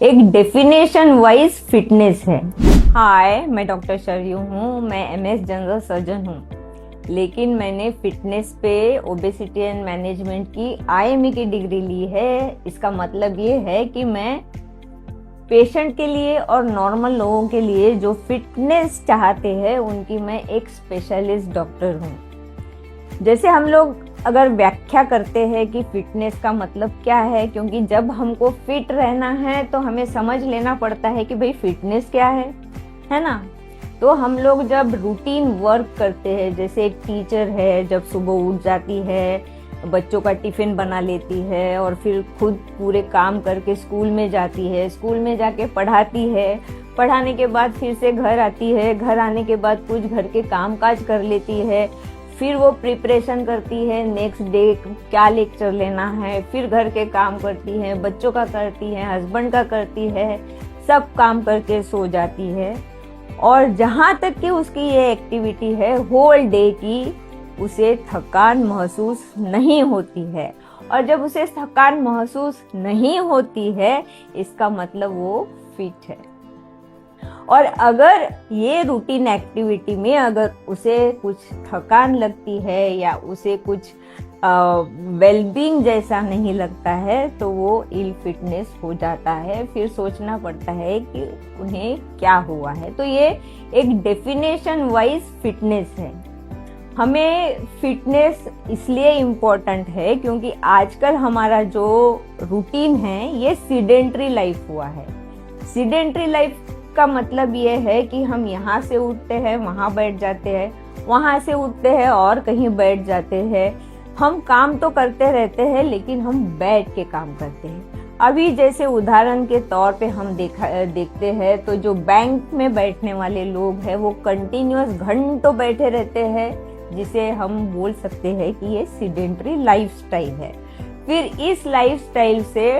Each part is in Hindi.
एक डेफिनेशन वाइज फिटनेस है। हाय, मैं डॉक्टर शर्यू हूँ। मैं एमएस जनरल सर्जन हूँ, लेकिन मैंने फिटनेस पे ओबेसिटी एंड मैनेजमेंट की आईएमई की डिग्री ली है। इसका मतलब ये है कि मैं पेशेंट के लिए और नॉर्मल लोगों के लिए जो फिटनेस चाहते हैं उनकी मैं एक स्पेशलिस्ट डॉक्टर हूँ। जैसे हम लोग अगर व्याख्या करते हैं कि फिटनेस का मतलब क्या है, क्योंकि जब हमको फिट रहना है तो हमें समझ लेना पड़ता है कि भाई फिटनेस क्या है ना। तो हम लोग जब रूटीन वर्क करते हैं, जैसे एक टीचर है जब सुबह उठ जाती है, बच्चों का टिफिन बना लेती है और फिर खुद पूरे काम करके स्कूल में जाती है, स्कूल में जाके पढ़ाती है, पढ़ाने के बाद फिर से घर आती है, घर आने के बाद कुछ घर के काम काज कर लेती है, फिर वो प्रिपरेशन करती है नेक्स्ट डे क्या लेक्चर लेना है, फिर घर के काम करती है, बच्चों का करती है, हस्बैंड का करती है, सब काम करके सो जाती है। और जहाँ तक कि उसकी ये एक्टिविटी है होल डे की, उसे थकान महसूस नहीं होती है। और जब उसे थकान महसूस नहीं होती है, इसका मतलब वो फिट है। और अगर ये रूटीन एक्टिविटी में अगर उसे कुछ थकान लगती है या उसे कुछ वेलबींग जैसा नहीं लगता है, तो वो इल फिटनेस हो जाता है। फिर सोचना पड़ता है कि उन्हें क्या हुआ है। तो ये एक डेफिनेशन वाइज फिटनेस है। हमें फिटनेस इसलिए इम्पोर्टेंट है क्योंकि आजकल हमारा जो रूटीन है ये सीडेंट्री लाइफ हुआ है। सीडेंट्री लाइफ का मतलब ये है कि हम यहाँ से उठते हैं वहाँ बैठ जाते हैं, वहाँ से उठते हैं और कहीं बैठ जाते हैं। हम काम तो करते रहते हैं लेकिन हम बैठ के काम करते हैं। अभी जैसे उदाहरण के तौर पे हम देखते हैं तो जो बैंक में बैठने वाले लोग हैं वो कंटिन्यूअस घंटों बैठे रहते हैं, जिसे हम बोल सकते हैं कि ये सीडेंट्री लाइफस्टाइल है। फिर इस लाइफस्टाइल से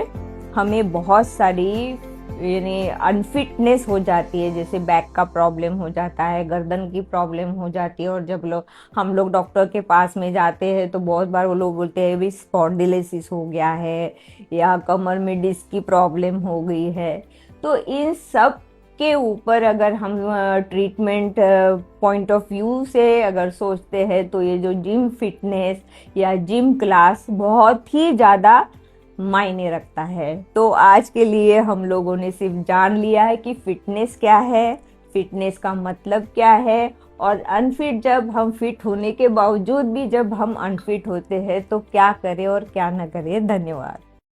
हमें बहुत सारी यानी अनफिटनेस हो जाती है, जैसे बैक का प्रॉब्लम हो जाता है, गर्दन की प्रॉब्लम हो जाती है। और जब हम लोग डॉक्टर के पास में जाते हैं तो बहुत बार वो लोग बोलते हैं भी स्पॉन्डिलोसिस हो गया है या कमर में डिस्क की प्रॉब्लम हो गई है। तो इन सब के ऊपर अगर हम ट्रीटमेंट पॉइंट ऑफ व्यू से अगर सोचते हैं तो ये जो जिम फिटनेस या जिम क्लास बहुत ही ज़्यादा मायने रखता है। तो आज के लिए हम लोगों ने सिर्फ जान लिया है कि फिटनेस क्या है, फिटनेस का मतलब क्या है, और अनफिट जब हम फिट होने के बावजूद भी जब हम अनफिट होते हैं तो क्या करें और क्या ना करें। धन्यवाद।